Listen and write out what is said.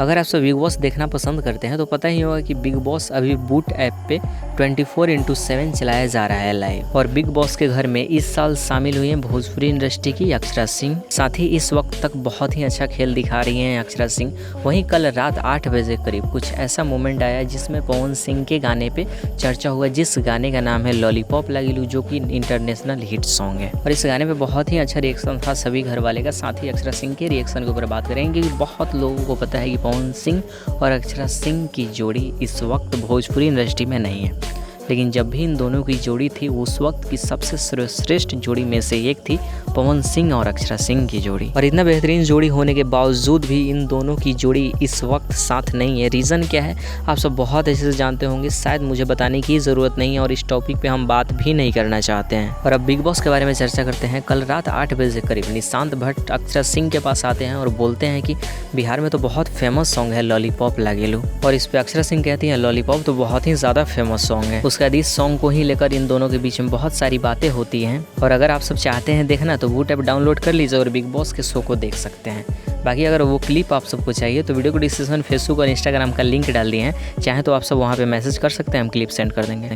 अगर आप सब बिग बॉस देखना पसंद करते हैं तो पता ही होगा कि बिग बॉस अभी बूट ऐप पे 24/7 चलाया जा रहा है लाइव। और बिग बॉस के घर में इस साल शामिल हुई हैं भोजपुरी इंडस्ट्री की अक्षरा सिंह। साथ ही इस वक्त तक बहुत ही अच्छा खेल दिखा रही हैं अक्षरा सिंह। वहीं कल रात 8 बजे करीब कुछ ऐसा मोमेंट आया जिसमें पवन सिंह के गाने पे चर्चा हुआ, जिस गाने का नाम है लॉलीपॉप लागिलू, जो कि इंटरनेशनल हिट सॉन्ग है। और इस गाने पे बहुत ही अच्छा रिएक्शन था सभी घर वाले का। साथ ही अक्षरा सिंह के रिएक्शन के ऊपर बात करेंगे क्योंकि बहुत लोगों को पता है कि पवन सिंह और अक्षरा सिंह की जोड़ी इस वक्त भोजपुरी इंडस्ट्री में नहीं है, लेकिन जब भी इन दोनों की जोड़ी थी उस वक्त की सबसे सर्वश्रेष्ठ जोड़ी में से एक थी पवन सिंह और अक्षरा सिंह की जोड़ी। और इतना बेहतरीन जोड़ी होने के बावजूद भी इन दोनों की जोड़ी इस वक्त साथ नहीं है। रीज़न क्या है आप सब बहुत अच्छे से जानते होंगे, शायद मुझे बताने की ज़रूरत नहीं है और इस टॉपिक पे हम बात भी नहीं करना चाहते हैं। और अब बिग बॉस के बारे में चर्चा करते हैं। कल रात 8 बजे करीब निशांत भट्ट अक्षरा सिंह के पास आते हैं और बोलते हैं कि बिहार में तो बहुत फेमस सॉन्ग है लॉलीपॉप लागिलू। और इस पर अक्षरा सिंह कहती हैं लॉलीपॉप तो बहुत ही ज़्यादा फेमस सॉन्ग है। उसके बाद इस सॉन्ग को ही लेकर इन दोनों के बीच में बहुत सारी बातें होती हैं। और अगर आप सब चाहते हैं देखना तो बूट ऐप डाउनलोड कर लीजिए और बिग बॉस के शो को देख सकते हैं। बाकी अगर वो क्लिप आप सबको चाहिए तो वीडियो को डिस्क्रिप्शन फेसबुक और इंस्टाग्राम का लिंक डाल दिए हैं, चाहे तो आप सब वहाँ पे मैसेज कर सकते हैं, हम क्लिप सेंड कर देंगे।